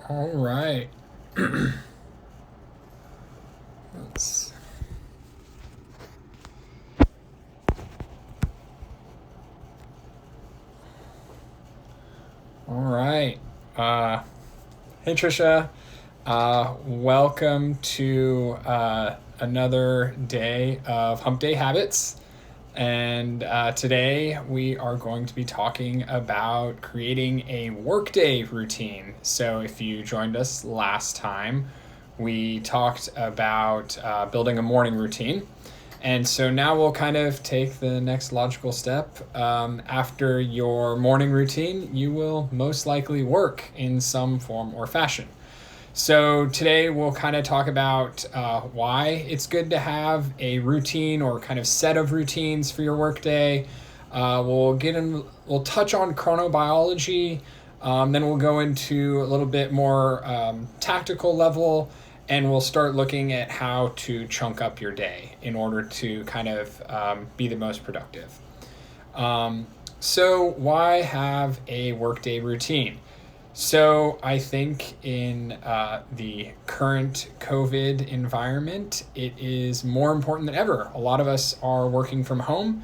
All right. Let's. All right. Hey, Trisha. Welcome to another day of Hump Day Habits. And today we are going to be talking about creating a workday routine. So, if you joined us last time, we talked about building a morning routine. And so now we'll kind of take the next logical step. After your morning routine, you will most likely work in some form or fashion. So today we'll kind of talk about why it's good to have a routine or kind of set of routines for your workday. We'll touch on chronobiology. Then we'll go into a little bit more tactical level, and we'll start looking at how to chunk up your day in order to kind of be the most productive. So why have a workday routine? So I think in the current COVID environment, it is more important than ever. A lot of us are working from home,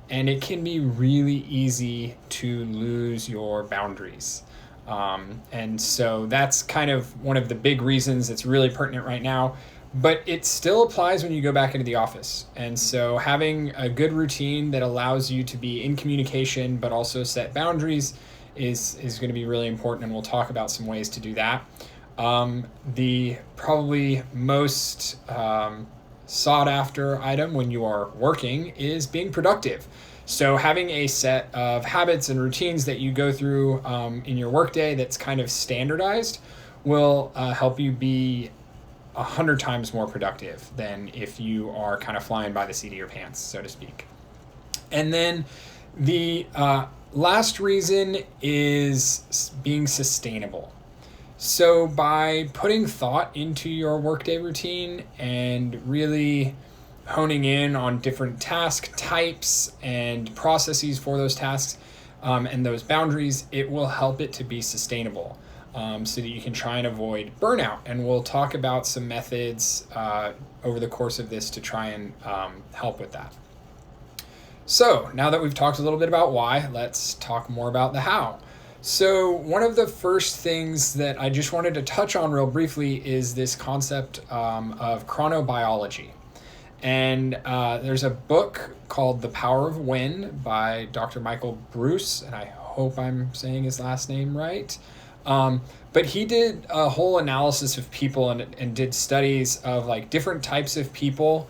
and it can be really easy to lose your boundaries. And so that's kind of one of the big reasons it's really pertinent right now. But it still applies when you go back into the office. And so having a good routine that allows you to be in communication but also set boundaries is going to be really important, and we'll talk about some ways to do that. The probably most sought after item when you are working is being productive. So having a set of habits and routines that you go through in your workday that's kind of standardized will help you be 100 times more productive than if you are kind of flying by the seat of your pants, so to speak. And then the last reason is being sustainable. So by putting thought into your workday routine and really honing in on different task types and processes for those tasks and those boundaries, it will help it to be sustainable so that you can try and avoid burnout. And we'll talk about some methods over the course of this to try and help with that. So now that we've talked a little bit about why, let's talk more about the how. So one of the first things that I just wanted to touch on real briefly is this concept of chronobiology. And there's a book called The Power of When by Dr. Michael Bruce, and I hope I'm saying his last name right. But he did a whole analysis of people and did studies of like different types of people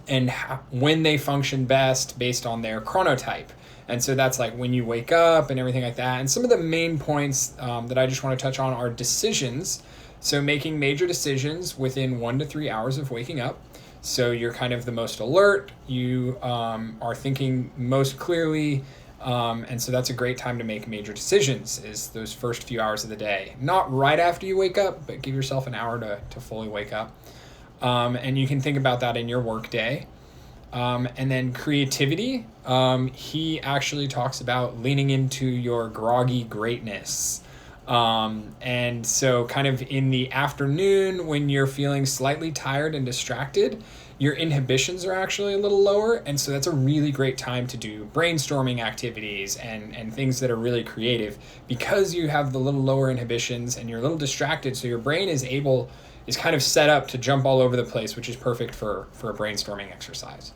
and when they function best based on their chronotype. And so that's like when you wake up and everything like that. And some of the main points that I just want to touch on are decisions. So making major decisions within 1 to 3 hours of waking up. So you're kind of the most alert, you are thinking most clearly, and so that's a great time to make major decisions, is those first few hours of the day. Not right after you wake up, but give yourself an hour to fully wake up. And you can think about that in your work day. And then creativity, he actually talks about leaning into your groggy greatness. And so kind of in the afternoon when you're feeling slightly tired and distracted, your inhibitions are actually a little lower. And so that's a really great time to do brainstorming activities and things that are really creative, because you have the little lower inhibitions and you're a little distracted. So your brain is kind of set up to jump all over the place, which is perfect for a brainstorming exercise.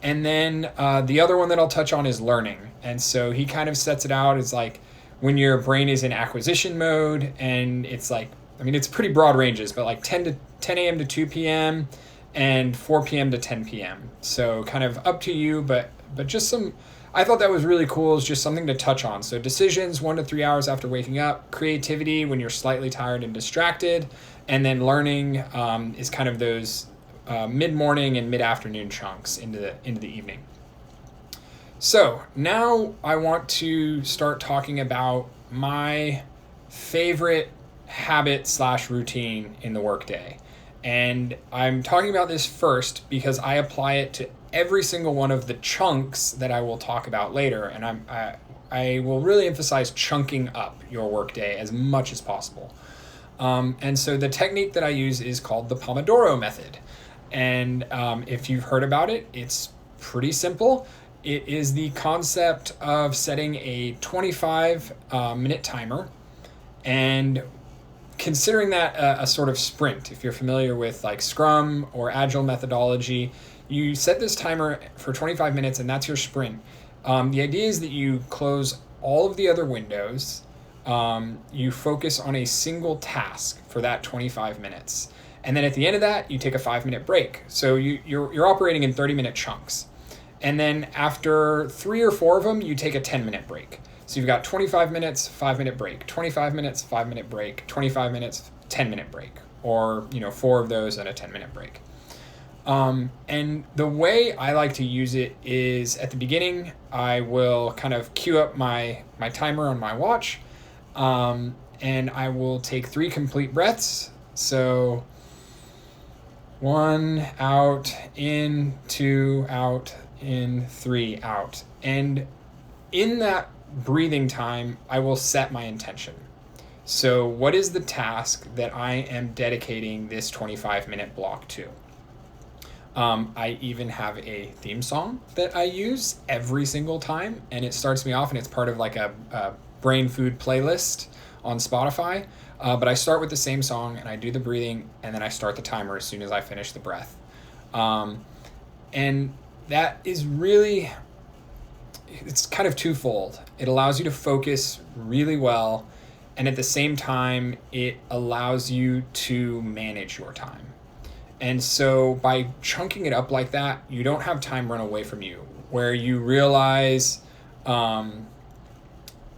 And then the other one that I'll touch on is learning. And so he kind of sets it out as like when your brain is in acquisition mode, and it's like, I mean, it's pretty broad ranges, but like 10 a.m. to 2 p.m. and 4 p.m. to 10 p.m. So kind of up to you, but just some, I thought that was really cool. It's just something to touch on. So decisions 1 to 3 hours after waking up, creativity when you're slightly tired and distracted, and then learning is kind of those mid-morning and mid-afternoon chunks into the evening. So now I want to start talking about my favorite habit/routine in the workday. And I'm talking about this first because I apply it to every single one of the chunks that I will talk about later. And I will really emphasize chunking up your workday as much as possible. And so the technique that I use is called the Pomodoro Method. And if you've heard about it, it's pretty simple. It is the concept of setting a 25-minute timer and considering that a sort of sprint. If you're familiar with like Scrum or Agile methodology, you set this timer for 25 minutes and that's your sprint. The idea is that you close all of the other windows. You focus on a single task for that 25 minutes. And then at the end of that, you take a 5-minute break. So you're operating in 30-minute chunks. And then after 3 or 4 of them, you take a 10-minute break. So you've got 25 minutes, 5-minute break, 25 minutes, 5-minute break, 25 minutes, 10-minute break, or 4 of those and a 10-minute break. And the way I like to use it is at the beginning, I will kind of queue up my timer on my watch, and I will take 3 complete breaths. So 1 out, in, 2 out, in, 3 out. And in that breathing time, I will set my intention. So what is the task that I am dedicating this 25-minute block to? I even have a theme song that I use every single time, and it starts me off, and it's part of like a brain food playlist on Spotify. But I start with the same song, and I do the breathing, and then I start the timer as soon as I finish the breath. And that is really, it's kind of twofold. It allows you to focus really well, and at the same time, it allows you to manage your time. And so by chunking it up like that, you don't have time run away from you, where you realize, oh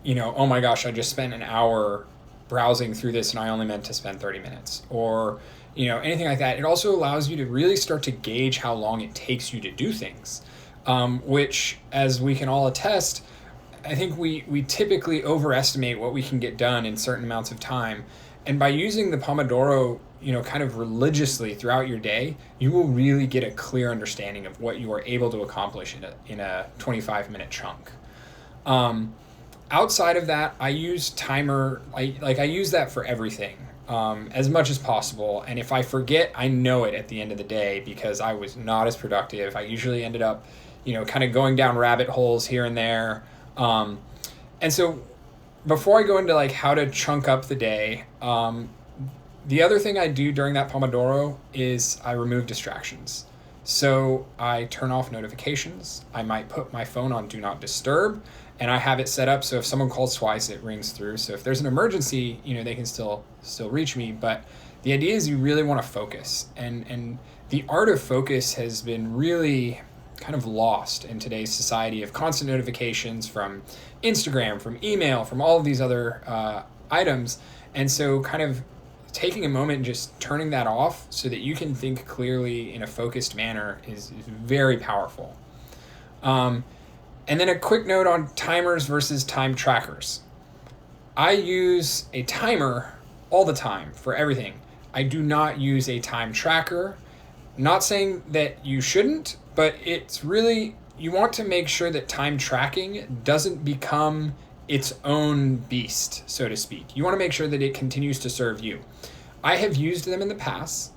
my gosh, I just spent an hour browsing through this and I only meant to spend 30 minutes, or anything like that. It also allows you to really start to gauge how long it takes you to do things, which, as we can all attest, I think we typically overestimate what we can get done in certain amounts of time. And by using the Pomodoro, kind of religiously throughout your day, you will really get a clear understanding of what you are able to accomplish in a 25-minute chunk. Outside of that, I use timer. I use that for everything, as much as possible. And if I forget, I know it at the end of the day because I was not as productive. I usually ended up, kind of going down rabbit holes here and there. And so before I go into like how to chunk up the day, the other thing I do during that Pomodoro is I remove distractions. So I turn off notifications. I might put my phone on Do Not Disturb, and I have it set up so if someone calls twice, it rings through. So if there's an emergency, they can still reach me. But the idea is you really want to focus. And the art of focus has been really kind of lost in today's society of constant notifications from Instagram, from email, from all of these other items. And so kind of taking a moment and just turning that off so that you can think clearly in a focused manner is very powerful. And then a quick note on timers versus time trackers. I use a timer all the time for everything. I do not use a time tracker. Not saying that you shouldn't, but it's really, you want to make sure that time tracking doesn't become its own beast, so to speak. You want to make sure that it continues to serve you. I have used them in the past,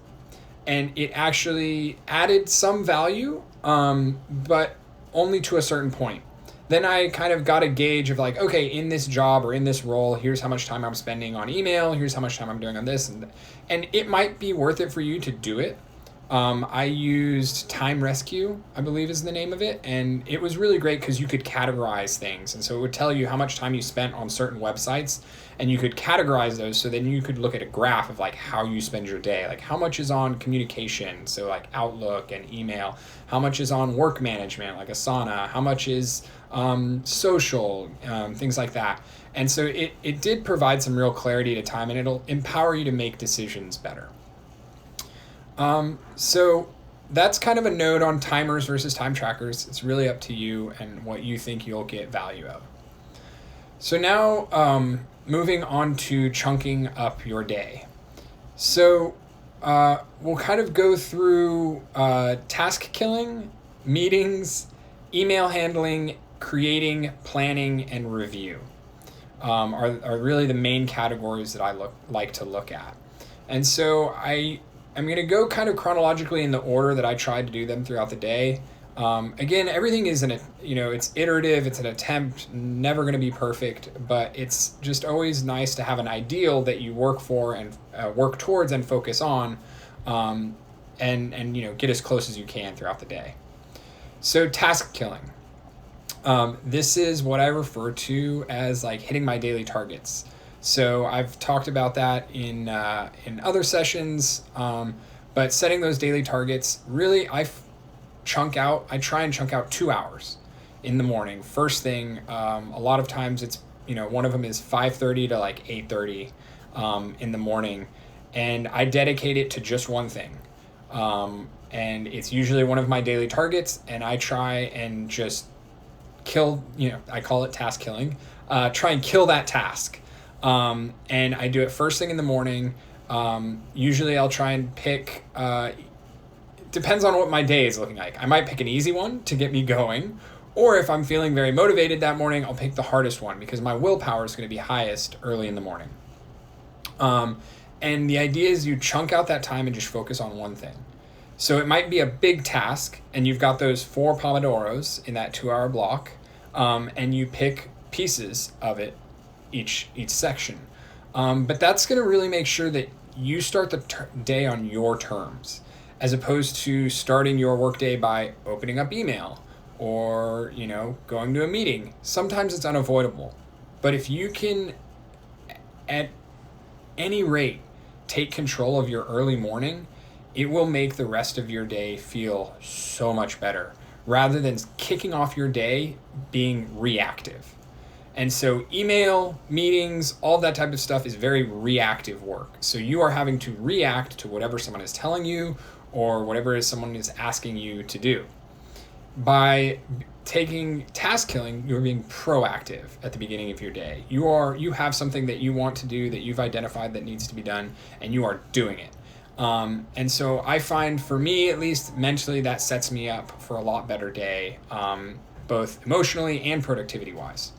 and it actually added some value, but only to a certain point. Then I kind of got a gauge of like, okay, in this job or in this role, here's how much time I'm spending on email, here's how much time I'm doing on this, and it might be worth it for you to do it. I used Time Rescue, I believe is the name of it, and it was really great because you could categorize things, and so it would tell you how much time you spent on certain websites, and you could categorize those, so then you could look at a graph of like how you spend your day, like how much is on communication, so like Outlook and email, how much is on work management, like Asana, how much is social, things like that. And so it did provide some real clarity to time, and it'll empower you to make decisions better. So that's kind of a note on timers versus time trackers. It's really up to you and what you think you'll get value of. So now, moving on to chunking up your day. So, we'll kind of go through, task killing, meetings, email handling, creating, planning, and review are really the main categories that I like to look at. And so I'm going to go kind of chronologically in the order that I tried to do them throughout the day. Again, everything is it's iterative, it's an attempt, never going to be perfect, but it's just always nice to have an ideal that you work for and work towards and focus on, and get as close as you can throughout the day. So task killing. This is what I refer to as like hitting my daily targets. So I've talked about that in other sessions, but setting those daily targets, really I try and chunk out 2 hours in the morning. First thing, a lot of times it's, one of them is 5:30 to like 8:30 in the morning, and I dedicate it to just one thing. And it's usually one of my daily targets, and I try and just kill, I call it task killing, try and kill that task. And I do it first thing in the morning. Usually I'll try and pick, depends on what my day is looking like. I might pick an easy one to get me going, or if I'm feeling very motivated that morning, I'll pick the hardest one because my willpower is going to be highest early in the morning. And the idea is you chunk out that time and just focus on one thing. So it might be a big task, and you've got those 4 Pomodoros in that 2-hour block, and you pick pieces of it each section. But that's going to really make sure that you start the day on your terms, as opposed to starting your workday by opening up email or, going to a meeting. Sometimes it's unavoidable. But if you can, at any rate, take control of your early morning, it will make the rest of your day feel so much better, rather than kicking off your day being reactive. And so email, meetings, all that type of stuff is very reactive work. So you are having to react to whatever someone is telling you or whatever someone is asking you to do. By taking task killing, you're being proactive at the beginning of your day. You have something that you want to do, that you've identified that needs to be done, and you are doing it. And so I find, for me at least, mentally, that sets me up for a lot better day, both emotionally and productivity wise.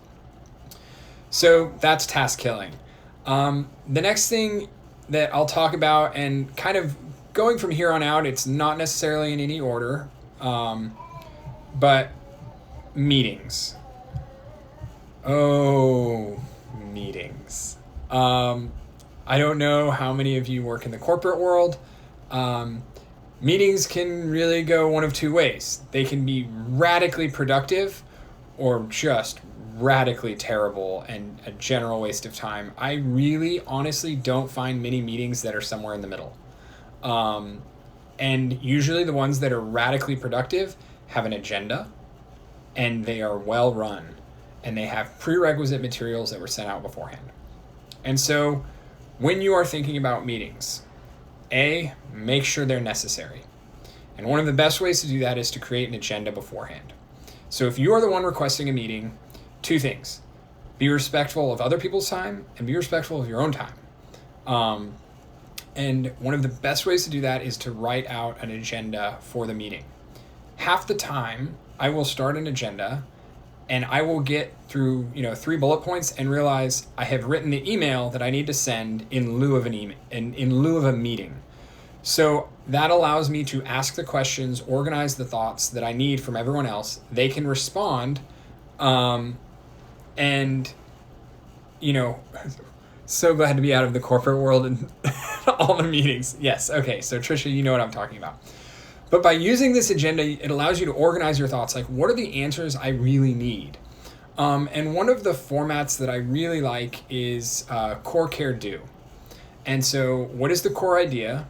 So that's task killing. The next thing that I'll talk about, and kind of going from here on out, it's not necessarily in any order, but meetings. Oh, meetings. I don't know how many of you work in the corporate world. Meetings can really go one of two ways. They can be radically productive or just radically terrible and a general waste of time. I really honestly don't find many meetings that are somewhere in the middle. And usually the ones that are radically productive have an agenda, and they are well run, and they have prerequisite materials that were sent out beforehand. And so when you are thinking about meetings, make sure they're necessary. And one of the best ways to do that is to create an agenda beforehand. So if you are the one requesting a meeting, 2 things: be respectful of other people's time and be respectful of your own time. And one of the best ways to do that is to write out an agenda for the meeting. Half the time, I will start an agenda and I will get through 3 bullet points and realize I have written the email that I need to send in lieu of in lieu of a meeting. So that allows me to ask the questions, organize the thoughts that I need from everyone else. They can respond, and so glad to be out of the corporate world and all the meetings. Yes, okay, so Trisha, you know what I'm talking about. But by using this agenda, it allows you to organize your thoughts. Like, what are the answers I really need? And one of the formats that I really like is core, care, do. And so what is the core idea?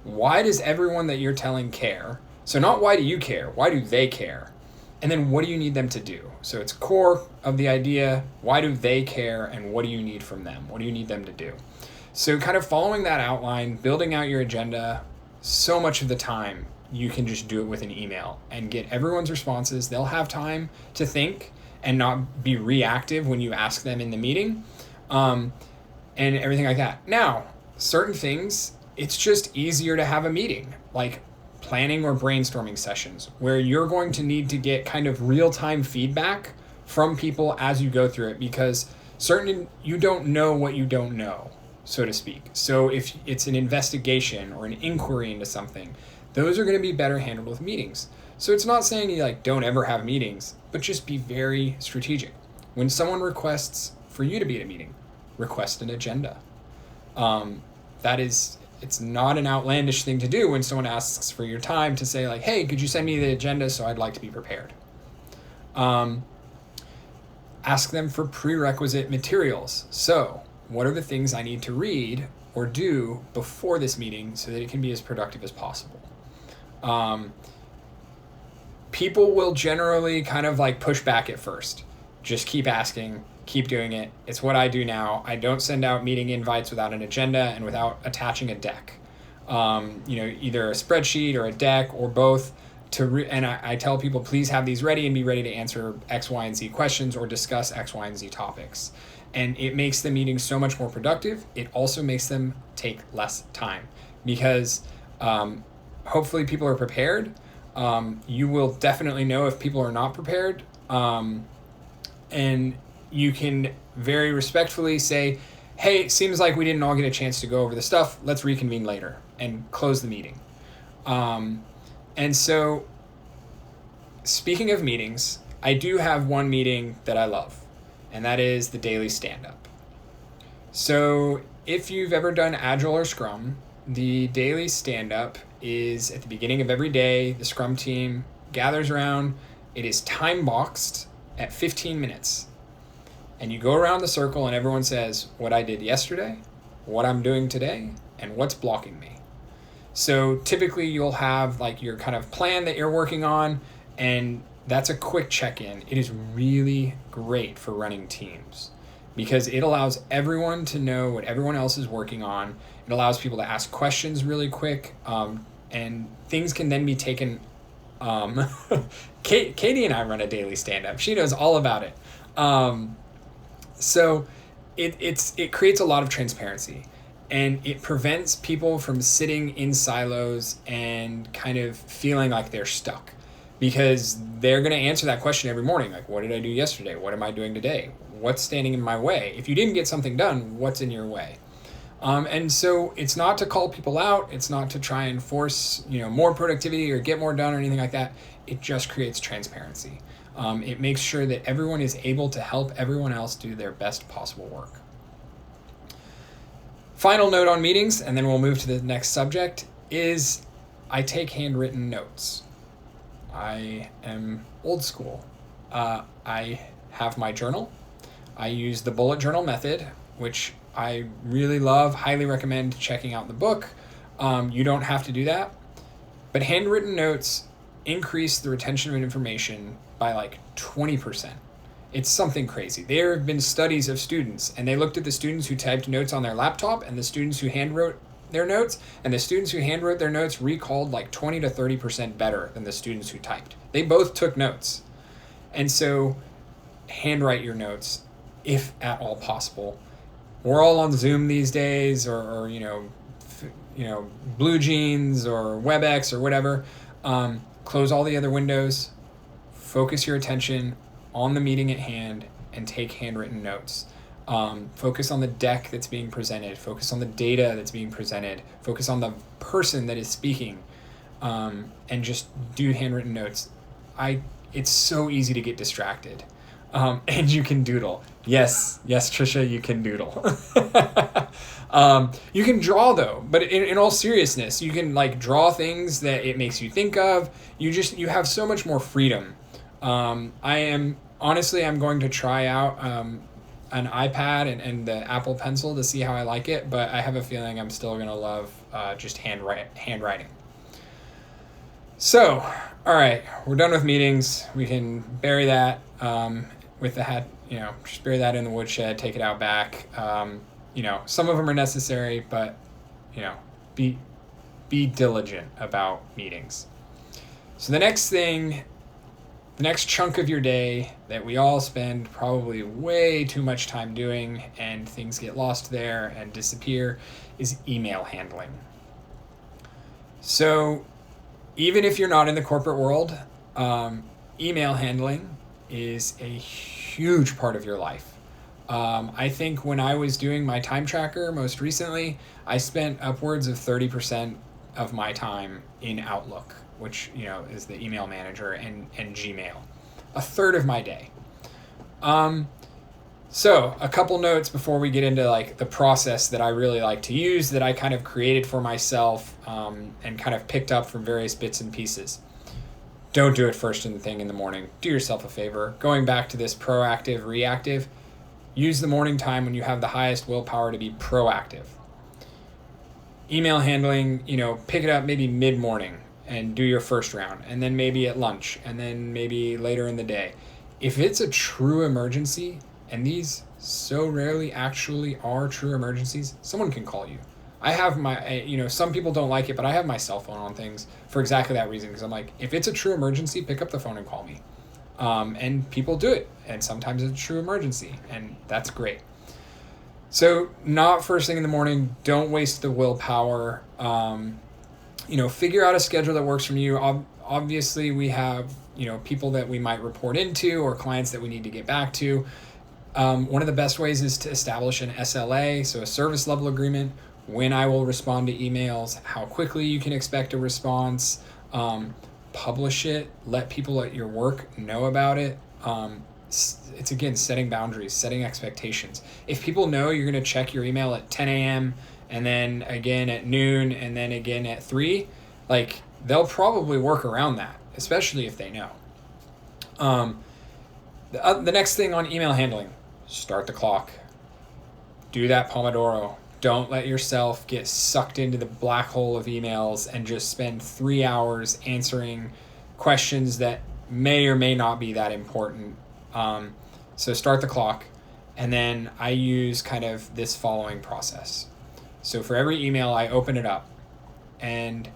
Why does everyone that you're telling care? So not why do you care, why do they care? And then what do you need them to do? So it's core of the idea, why do they care, and what do you need from them? What do you need them to do? So kind of following that outline, building out your agenda, so much of the time you can just do it with an email and get everyone's responses. They'll have time to think and not be reactive when you ask them in the meeting, and everything like that. Now, certain things, it's just easier to have a meeting, like planning or brainstorming sessions, where you're going to need to get kind of real-time feedback from people as you go through it, because you don't know what you don't know, so to speak. So if it's an investigation or an inquiry into something, those are going to be better handled with meetings. So it's not saying you don't ever have meetings, but just be very strategic. When someone requests for you to be at a meeting, request an agenda. It's not an outlandish thing to do when someone asks for your time to say hey, could you send me the agenda so I'd like to be prepared. Ask them for prerequisite materials. So what are the things I need to read or do before this meeting so that it can be as productive as possible? People will generally kind of push back at first. Just keep asking, keep doing it. It's what I do now. I don't send out meeting invites without an agenda and without attaching a deck. Either a spreadsheet or a deck or both. And I tell people, please have these ready and be ready to answer X, Y, and Z questions or discuss X, Y, and Z topics. And it makes the meeting so much more productive. It also makes them take less time because hopefully people are prepared. You will definitely know if people are not prepared. And you can very respectfully say, hey, it seems like we didn't all get a chance to go over the stuff. Let's reconvene later and close the meeting. And so, speaking of meetings, I do have one meeting that I love, and that is the daily stand-up. So, if you've ever done Agile or Scrum, the daily stand-up is at the beginning of every day. The Scrum team gathers around. It is time-boxed at 15 minutes. And you go around the circle and everyone says what I did yesterday, what I'm doing today, and what's blocking me. So typically you'll have your kind of plan that you're working on, and that's a quick check-in. It is really great for running teams because it allows everyone to know what everyone else is working on. It allows people to ask questions really quick, and things can then be taken. Katie and I run a daily stand-up. She knows all about it. So it creates a lot of transparency, and it prevents people from sitting in silos and kind of feeling like they're stuck, because they're going to answer that question every morning. What did I do yesterday? What am I doing today? What's standing in my way? If you didn't get something done, what's in your way? And so it's not to call people out. It's not to try and force, more productivity or get more done or anything like that. It just creates transparency. It makes sure that everyone is able to help everyone else do their best possible work. Final note on meetings, and then we'll move to the next subject, is I take handwritten notes. I am old school. I have my journal. I use the bullet journal method, which I really love, highly recommend checking out the book. You don't have to do that. But handwritten notes increase the retention of information by 20%. It's something crazy. There have been studies of students, and they looked at the students who typed notes on their laptop and the students who handwrote their notes, and the students who handwrote their notes recalled 20 to 30% better than the students who typed. They both took notes. And so handwrite your notes if at all possible. We're all on Zoom these days, or Blue Jeans or WebEx or whatever. Close all the other windows, focus your attention on the meeting at hand, and take handwritten notes. Focus on the deck that's being presented, focus on the data that's being presented, focus on the person that is speaking, and just do handwritten notes. It's so easy to get distracted. And you can doodle. Yes, Trisha, you can doodle. You can draw though, but in all seriousness, you can draw things that it makes you think of. You have so much more freedom. I'm going to try out an iPad and the Apple Pencil to see how I like it, but I have a feeling I'm still gonna love just handwriting. So, all right, we're done with meetings. We can bury that with the hat, just bury that in the woodshed, take it out back. Some of them are necessary, but, be diligent about meetings. So the next chunk of your day that we all spend probably way too much time doing, and things get lost there and disappear, is email handling. So even if you're not in the corporate world, email handling is a huge part of your life. I think when I was doing my time tracker most recently, I spent upwards of 30% of my time in Outlook, which, is the email manager, and Gmail. A third of my day. So a couple notes before we get into like the process that I really like to use, that I kind of created for myself, and kind of picked up from various bits and pieces. Don't do it first thing in the morning. Do yourself a favor. Going back to this proactive, reactive, use the morning time when you have the highest willpower to be proactive. Email handling, pick it up maybe mid-morning and do your first round, and then maybe at lunch, and then maybe later in the day. If it's a true emergency, and these so rarely actually are true emergencies, someone can call you. I have my, some people don't like it, but I have my cell phone on things for exactly that reason, because I'm like, if it's a true emergency, pick up the phone and call me. And people do it, and sometimes it's a true emergency, and that's great. So not first thing in the morning, don't waste the willpower. Figure out a schedule that works for you. Obviously, we have, people that we might report into or clients that we need to get back to. One of the best ways is to establish an SLA, so a service level agreement, when I will respond to emails, how quickly you can expect a response, publish it, let people at your work know about it. It's again, setting boundaries, setting expectations. If people know you're going to check your email at 10 a.m. and then again at noon and then again at 3, like they'll probably work around that, especially if they know. The next thing on email handling, start the clock. Do that Pomodoro. Don't let yourself get sucked into the black hole of emails and just spend 3 hours answering questions that may or may not be that important. So start the clock, and then I use kind of this following process. So for every email, I open it up and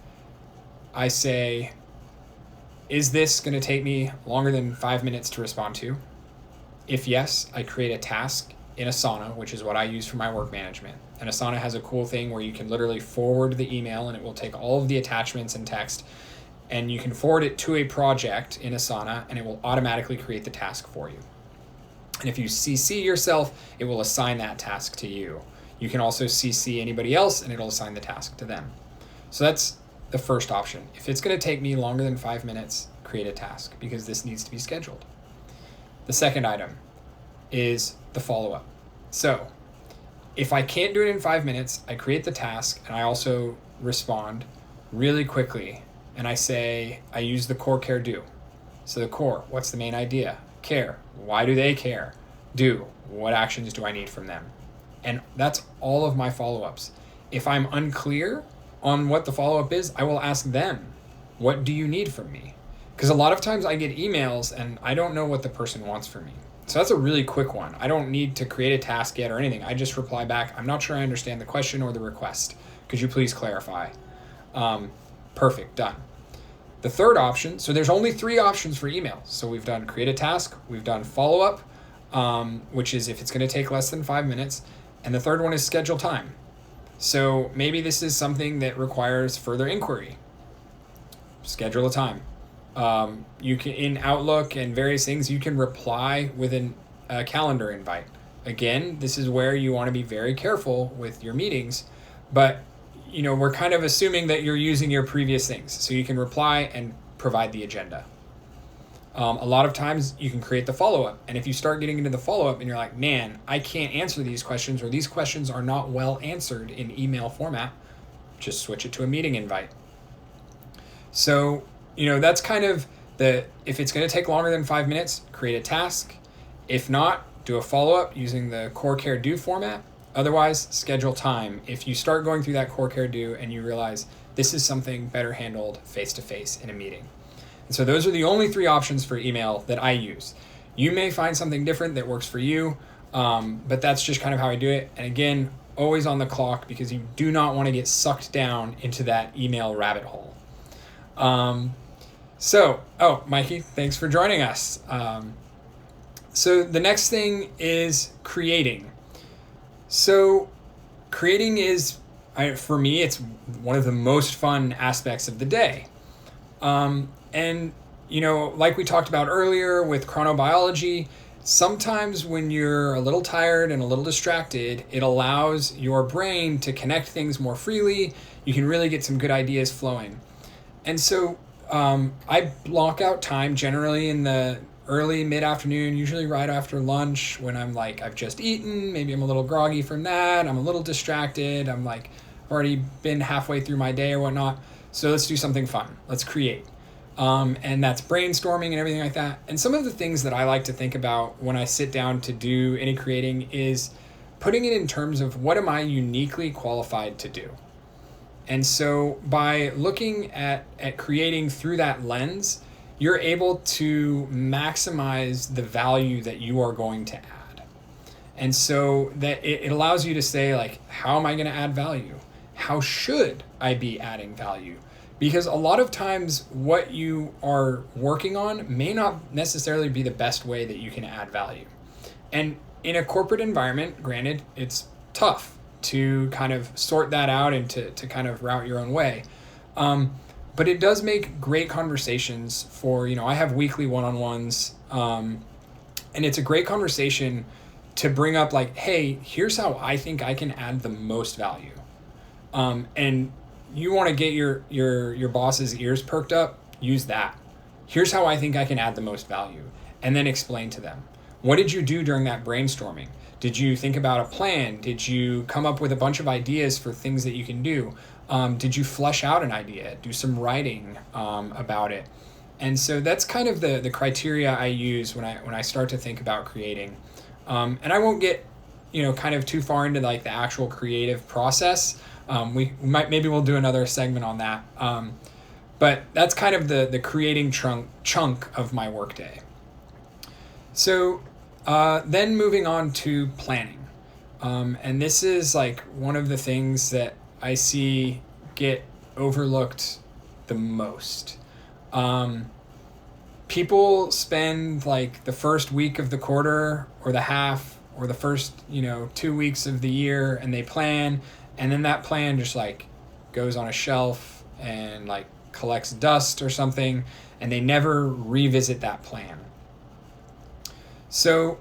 I say, is this going to take me longer than 5 minutes to respond to? If yes, I create a task in Asana, which is what I use for my work management. And Asana has a cool thing where you can literally forward the email, and it will take all of the attachments and text, and you can forward it to a project in Asana, and it will automatically create the task for you. And if you CC yourself, it will assign that task to you. You can also CC anybody else, and it'll assign the task to them. So that's the first option. If it's going to take me longer than 5 minutes, create a task, because this needs to be scheduled. The second item is the follow-up. So if I can't do it in 5 minutes, I create the task, and I also respond really quickly. And I say, I use the core, care, do. So the core, what's the main idea? Care, why do they care? Do, what actions do I need from them? And that's all of my follow-ups. If I'm unclear on what the follow-up is, I will ask them, what do you need from me? Because a lot of times I get emails and I don't know what the person wants from me. So that's a really quick one. I don't need to create a task yet or anything. I just reply back, I'm not sure I understand the question or the request. Could you please clarify? Perfect, done. The third option, so there's only 3 options for email. So we've done create a task, we've done follow-up, which is if it's going to take less than 5 minutes, and the third one is schedule time. So maybe this is something that requires further inquiry. Schedule a time. You can, in Outlook and various things, you can reply with a calendar invite. Again, this is where you want to be very careful with your meetings, but we're kind of assuming that you're using your previous things. So you can reply and provide the agenda. A lot of times you can create the follow-up. And if you start getting into the follow-up and you're like, man, I can't answer these questions, or these questions are not well answered in email format, just switch it to a meeting invite. So, that's kind of if it's going to take longer than 5 minutes, create a task. If not, do a follow-up using the core, care, do format. Otherwise, schedule time. If you start going through that core, care, do, and you realize this is something better handled face-to-face in a meeting. And so those are the only 3 options for email that I use. You may find something different that works for you, but that's just kind of how I do it. And again, always on the clock, because you do not want to get sucked down into that email rabbit hole. Mikey, thanks for joining us. So the next thing is creating. So creating is, for me, it's one of the most fun aspects of the day. And like we talked about earlier with chronobiology, sometimes when you're a little tired and a little distracted, it allows your brain to connect things more freely. You can really get some good ideas flowing. And so I block out time generally in the early mid-afternoon, usually right after lunch, when I'm like, I've just eaten, maybe I'm a little groggy from that, I'm a little distracted, I'm like already been halfway through my day or whatnot. So let's do something fun. Let's create. And that's brainstorming and everything like that. And some of the things that I like to think about when I sit down to do any creating is putting it in terms of what am I uniquely qualified to do? And so by looking at creating through that lens, you're able to maximize the value that you are going to add. And so that it allows you to say, like, how am I going to add value? How should I be adding value? Because a lot of times what you are working on may not necessarily be the best way that you can add value. And in a corporate environment, granted, it's tough to kind of sort that out and to kind of route your own way. But it does make great conversations for, I have weekly one-on-ones, and it's a great conversation to bring up like, hey, here's how I think I can add the most value. And you want to get your boss's ears perked up, use that. Here's how I think I can add the most value. And then explain to them. What did you do during that brainstorming? Did you think about a plan? Did you come up with a bunch of ideas for things that you can do? Did you flesh out an idea? Do some writing about it? And so that's kind of the criteria I use when I start to think about creating. And I won't get kind of too far into like the actual creative process. Maybe we'll do another segment on that. But that's kind of the creating chunk of my workday. So then moving on to planning. And this is like one of the things that I see get overlooked the most. People spend like the first week of the quarter or the half or the first 2 weeks of the year and they plan, and then that plan just like goes on a shelf and like collects dust or something, and they never revisit that plan. So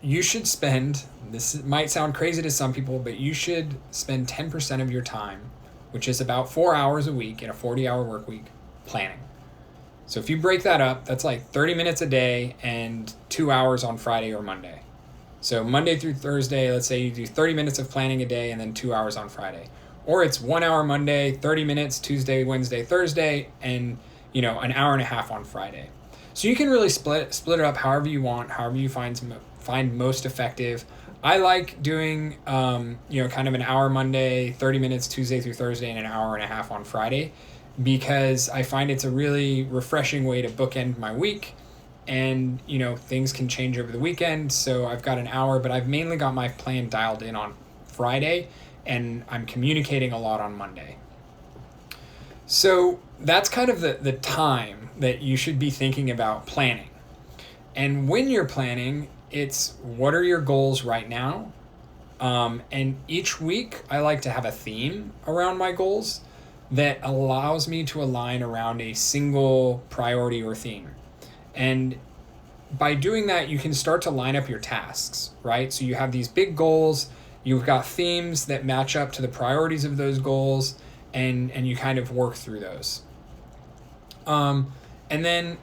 you should spend, this might sound crazy to some people, but you should spend 10% of your time, which is about 4 hours a week in a 40-hour work week, planning. So if you break that up, that's like 30 minutes a day and 2 hours on Friday or Monday. So Monday through Thursday, let's say you do 30 minutes of planning a day and then 2 hours on Friday. Or it's 1 hour Monday, 30 minutes Tuesday, Wednesday, Thursday, and an hour and a half on Friday. So you can really split it up however you want, however you find most effective. I like doing kind of an hour Monday, 30 minutes Tuesday through Thursday, and an hour and a half on Friday, because I find it's a really refreshing way to bookend my week. And things can change over the weekend, so I've got an hour, but I've mainly got my plan dialed in on Friday, and I'm communicating a lot on Monday. So that's kind of the time that you should be thinking about planning. And when you're planning, it's what are your goals right now? And each week I like to have a theme around my goals that allows me to align around a single priority or theme. And by doing that, you can start to line up your tasks, right? So you have these big goals, you've got themes that match up to the priorities of those goals, and you kind of work through those. And then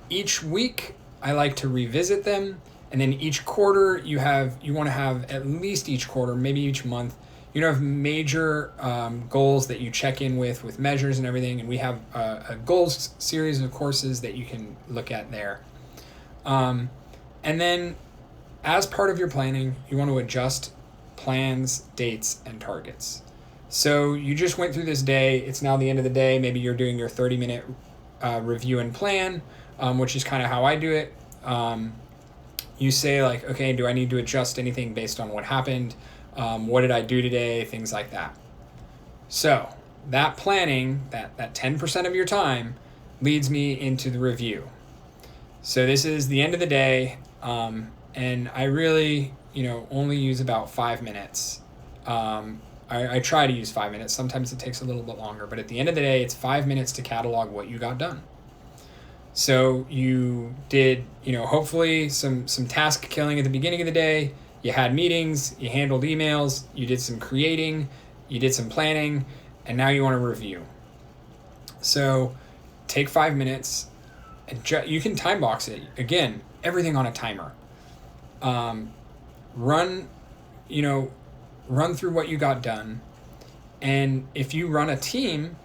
each week I like to revisit them, and then each quarter you want to have at least each quarter, maybe each month, have major goals that you check in with measures and everything, and we have a goals series of courses that you can look at there. And then as part of your planning, you want to adjust plans, dates, and targets. So you just went through this day, it's now the end of the day, maybe you're doing your 30-minute review and plan, which is kind of how I do it. You say like, okay, do I need to adjust anything based on what happened? What did I do today? Things like that. So that planning, that 10% of your time leads me into the review. So this is the end of the day, and I really, only use about 5 minutes. I try to use 5 minutes. Sometimes it takes a little bit longer, but at the end of the day, it's 5 minutes to catalog what you got done. So you did, hopefully some task killing at the beginning of the day. You had meetings, you handled emails, you did some creating, you did some planning, and now you want to review. So take 5 minutes, and you can time box it. Again, everything on a timer. Run through what you got done. And if you run a team,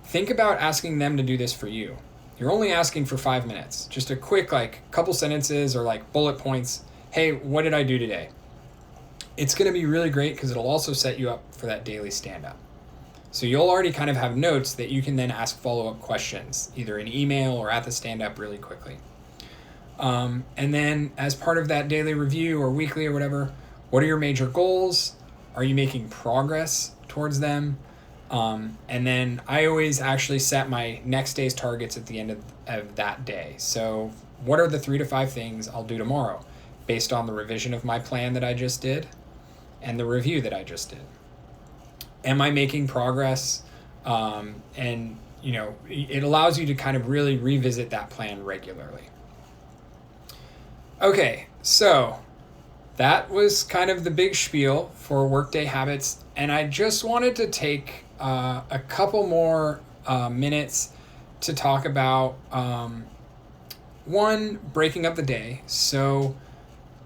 think about asking them to do this for you. You're only asking for 5 minutes. Just a quick, couple sentences or bullet points. Hey, what did I do today? It's going to be really great because it'll also set you up for that daily stand-up. So you'll already kind of have notes that you can then ask follow-up questions, either in email or at the stand-up really quickly. And then as part of that daily review or weekly or whatever, what are your major goals? Are you making progress towards them? And then I always actually set my next day's targets at the end of that day. So what are the 3 to 5 things I'll do tomorrow based on the revision of my plan that I just did and the review that I just did? Am I making progress? And it allows you to kind of really revisit that plan regularly. Okay, so that was kind of the big spiel for Workday habits, and I just wanted to take a couple more minutes to talk about one, breaking up the day. So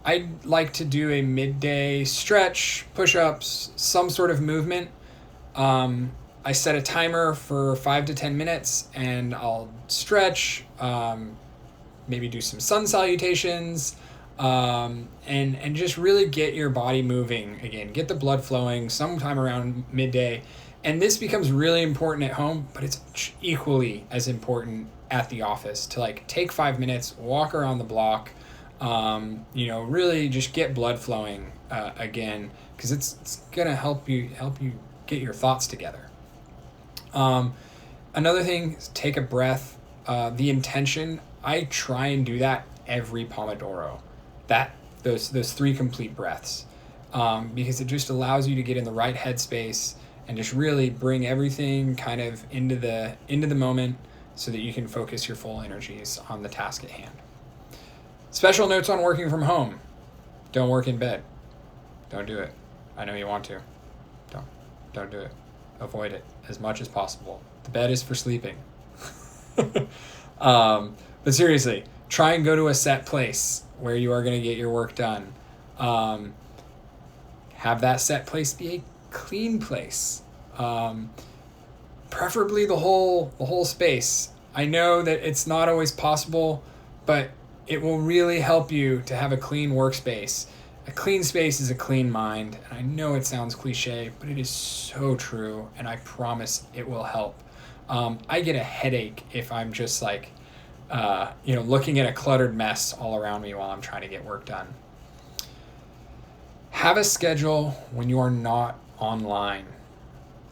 I'd like to do a midday stretch, push-ups, some sort of movement. I set a timer for 5 to 10 minutes, and I'll stretch, maybe do some sun salutations, and just really get your body moving again, get the blood flowing sometime around midday. And this becomes really important at home, but it's equally as important at the office to take 5 minutes, walk around the block, really just get blood flowing again, because it's gonna help you get your thoughts together. Another thing is take a breath. The intention, I try and do that every Pomodoro. Those 3 complete breaths, because it just allows you to get in the right headspace and just really bring everything kind of into the moment so that you can focus your full energies on the task at hand. Special notes on working from home. Don't work in bed. Don't do it. I know you want to. Don't do it. Avoid it as much as possible. The bed is for sleeping. But seriously, try and go to a set place where you are going to get your work done. Have that set place be a clean place. Preferably the whole space. I know that it's not always possible, but it will really help you to have a clean workspace. A clean space is a clean mind. And I know it sounds cliche, but it is so true, and I promise it will help. I get a headache if I'm just looking at a cluttered mess all around me while I'm trying to get work done. Have a schedule when you are not online.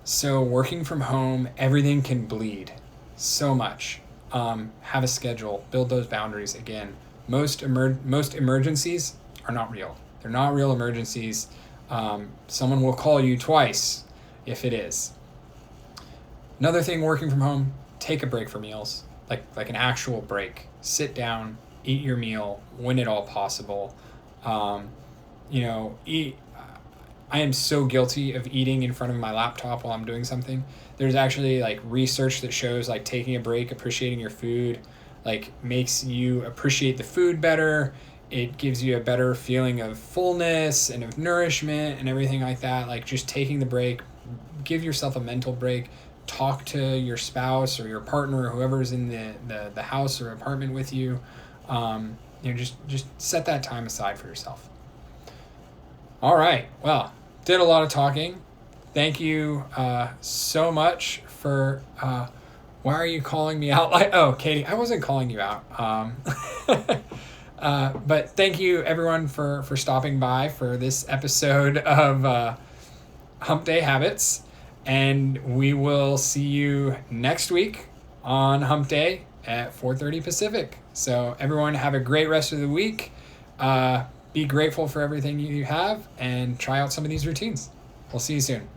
So working from home, everything can bleed so much. Have a schedule, build those boundaries. Again, most emergencies are not real. They're not real emergencies. Someone will call you twice if it is. Another thing working from home, take a break for meals, like an actual break. Sit down, eat your meal when at all possible. Eat. I am so guilty of eating in front of my laptop while I'm doing something. There's actually research that shows taking a break, appreciating your food, makes you appreciate the food better. It gives you a better feeling of fullness and of nourishment and everything like that. Just taking the break, give yourself a mental break, talk to your spouse or your partner or whoever's in the house or apartment with you. Just set that time aside for yourself. All right. Well, did a lot of talking. Thank you so much for, why are you calling me out? Katie, I wasn't calling you out. But thank you everyone for stopping by for this episode of Hump Day Habits. And we will see you next week on Hump Day at 4:30 Pacific. So everyone have a great rest of the week. Be grateful for everything you have and try out some of these routines. We'll see you soon.